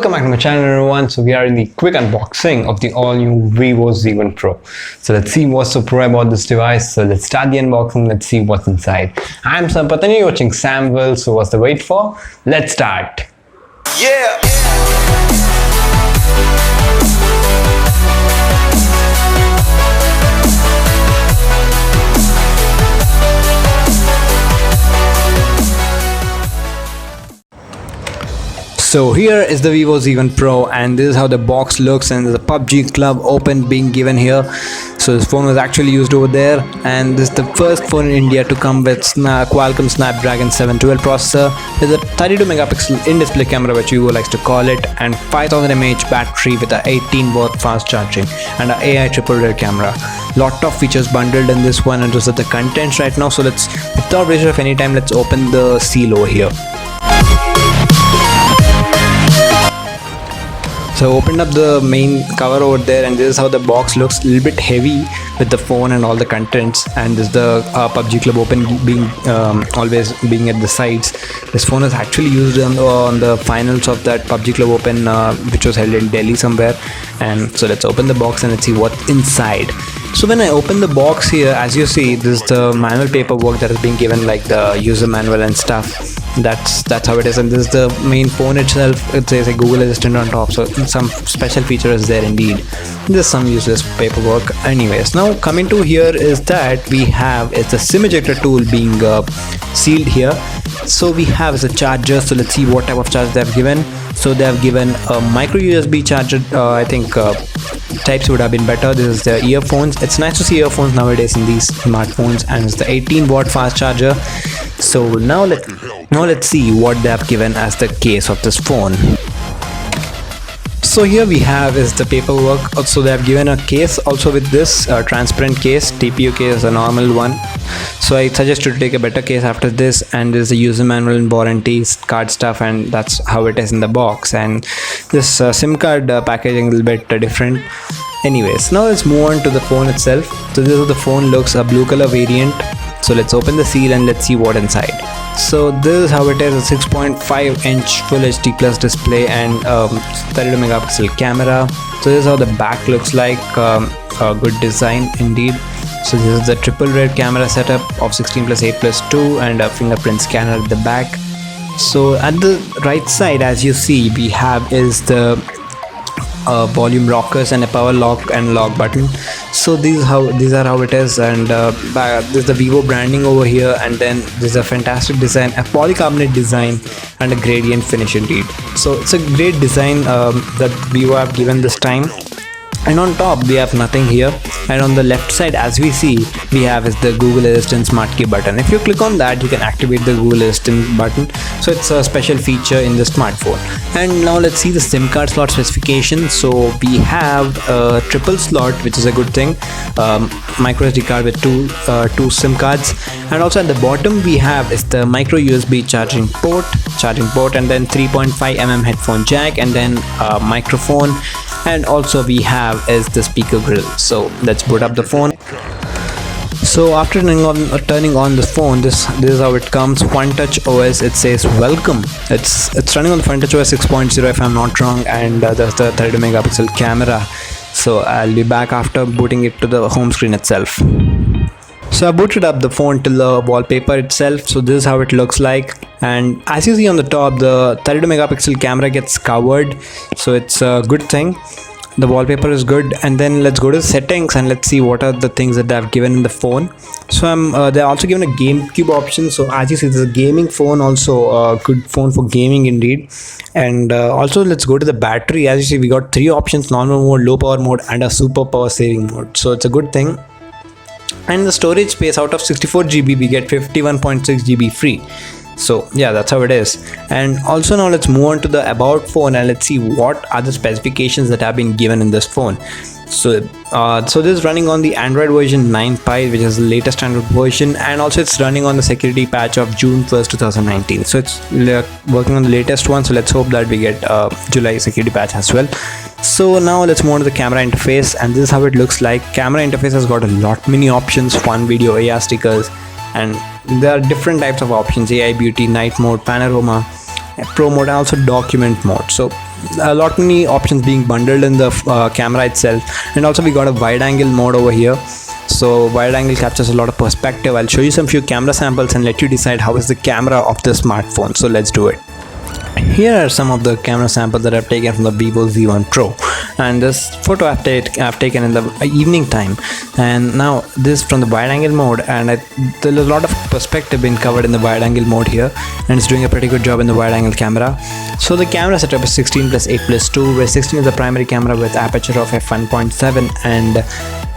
Welcome back to my channel everyone. So we are in the quick unboxing of the all new Vivo Z1 Pro. So let's see what's so pro about this device. So let's start the unboxing. Let's see what's inside. I'm Sampath and you're watching Samville. So what's the wait for? Let's start. Yeah. So here is the Vivo Z1 Pro and this is how the box looks, and there's a PUBG Club Open being given here. So this phone was actually used over there, and this is the first phone in India to come with Qualcomm Snapdragon 712 processor. There's a 32 megapixel in-display camera, which Vivo likes to call it, and 5000 mAh battery with a 18 watt fast charging and an AI triple rear camera. Lot of features bundled in this one, and those are the contents right now. So without wasting of any time, let's open the seal over here. So I opened up the main cover over there, and this is how the box looks. A little bit heavy with the phone and all the contents, and this is the PUBG Club Open being always being at the sides. This phone is actually used on the finals of that PUBG Club Open which was held in Delhi somewhere. And so let's open the box and let's see what's inside. So when I open the box here, as you see, this is the manual paperwork that is being given, like the user manual and stuff. That's how it is, and this is the main phone itself. It says a Google Assistant on top, so some special feature is there indeed. There's some useless paperwork. Anyways, now coming to here is that we have it's a SIM ejector tool being sealed here. So we have is a charger. So let's see what type of charger they have given. So they have given a micro USB charger. I think types would have been better. This is the earphones. It's nice to see earphones nowadays in these smartphones, and it's the 18 watt fast charger. So now let's see what they have given as the case of this phone. So here we have is the paperwork. Also they have given a case also with this transparent case. TPU case is a normal one, so I suggest you to take a better case after this. And there's a user manual and warranties card stuff, and that's how it is in the box. And this SIM card packaging is a little bit different. Anyways, now let's move on to the phone itself. So this is how the phone looks, a blue color variant. So let's open the seal and let's see what inside. So this is how it is, a 6.5 inch full HD plus display and 32 megapixel camera. So this is how the back looks like. A good design indeed. So this is the triple rear camera setup of 16+8+2 and a fingerprint scanner at the back. So at the right side, as you see, we have is the volume rockers and a power lock and lock button. So these are how it is, and there's the Vivo branding over here, and then there's a fantastic design, a polycarbonate design and a gradient finish indeed. So it's a great design that Vivo have given this time. And on top we have nothing here, and on the left side, as we see, we have is the Google Assistant Smart Key button. If you click on that, you can activate the Google Assistant button. So it's a special feature in the smartphone. And now let's see the SIM card slot specification. So we have a triple slot, which is a good thing. Micro SD card with two SIM cards, and also at the bottom we have is the micro USB charging port, and then 3.5mm headphone jack, and then microphone. And also we have is the speaker grill. So let's boot up the phone. So after turning on the phone, this is how it comes. FunTouch OS, it says welcome. It's running on the FunTouch OS 6.0 if I'm not wrong, and there's the 30 megapixel camera. So I'll be back after booting it to the home screen itself. So I booted up the phone till the wallpaper itself. So this is how it looks like, and as you see on the top, the 32 megapixel camera gets covered, so it's a good thing. The wallpaper is good. And then let's go to the settings and let's see what are the things that they have given in the phone. So they're also given a GameCube option. So as you see, this is a gaming phone, also a good phone for gaming indeed. And also let's go to the battery. As you see, we got three options: normal mode, low power mode, and a super power saving mode. So it's a good thing. And the storage space, out of 64 GB we get 51.6 GB free. So yeah, that's how it is. And also now let's move on to the about phone and let's see what are the specifications that have been given in this phone. So this is running on the Android version 9 Pie, which is the latest Android version, and also it's running on the security patch of June 1st 2019. So it's working on the latest one, so let's hope that we get July security patch as well. So now let's move on to the camera interface, and this is how it looks like. Camera interface has got a lot many options: fun, video, AR stickers, and there are different types of options: AI, beauty, night mode, panorama, pro mode, and also document mode. So a lot many options being bundled in the camera itself. And also we got a wide angle mode over here. So wide angle captures a lot of perspective. I'll show you some few camera samples and let you decide how is the camera of the smartphone. So let's do it. Here are some of the camera samples that I've taken from the Vivo Z1 Pro, and this photo I've taken in the evening time. And now this from the wide angle mode, and there's a lot of perspective being covered in the wide angle mode here, and it's doing a pretty good job in the wide angle camera. So the camera setup is 16+8+2, where 16 is the primary camera with aperture of f1.7, and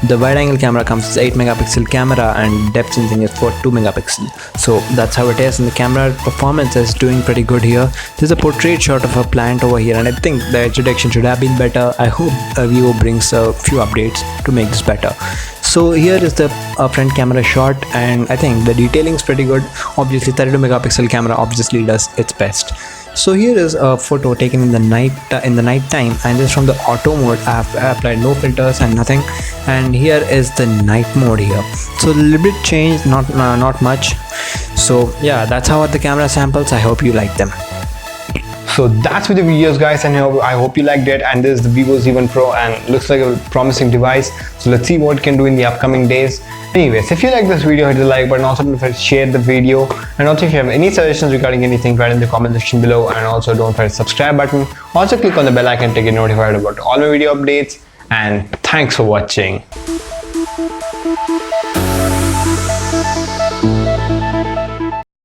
the wide angle camera comes with 8 megapixel camera and depth sensing is for 2 megapixel. So that's how it is, and the camera performance is doing pretty good here. There's a portrait shot of a plant over here, and I think the edge detection should have been better. I hope Vivo brings a few updates to make this better. So here is the front camera shot, and I think the detailing is pretty good. Obviously 32 megapixel camera obviously does its best. So here is a photo taken in the night time, and this is from the auto mode. I have applied no filters and nothing, and here is the night mode here. So a little bit changed, not much. So yeah, that's how are the camera samples. I hope you like them. So that's with the videos, guys, and I hope you liked it. And this is the Vivo Z1 Pro, and looks like a promising device. So let's see what it can do in the upcoming days. Anyways, if you like this video, hit the like button. Also don't forget to share the video, and also if you have any suggestions regarding anything, write in the comment section below. And also don't forget the subscribe button. Also click on the bell icon to get notified about all my video updates. And thanks for watching.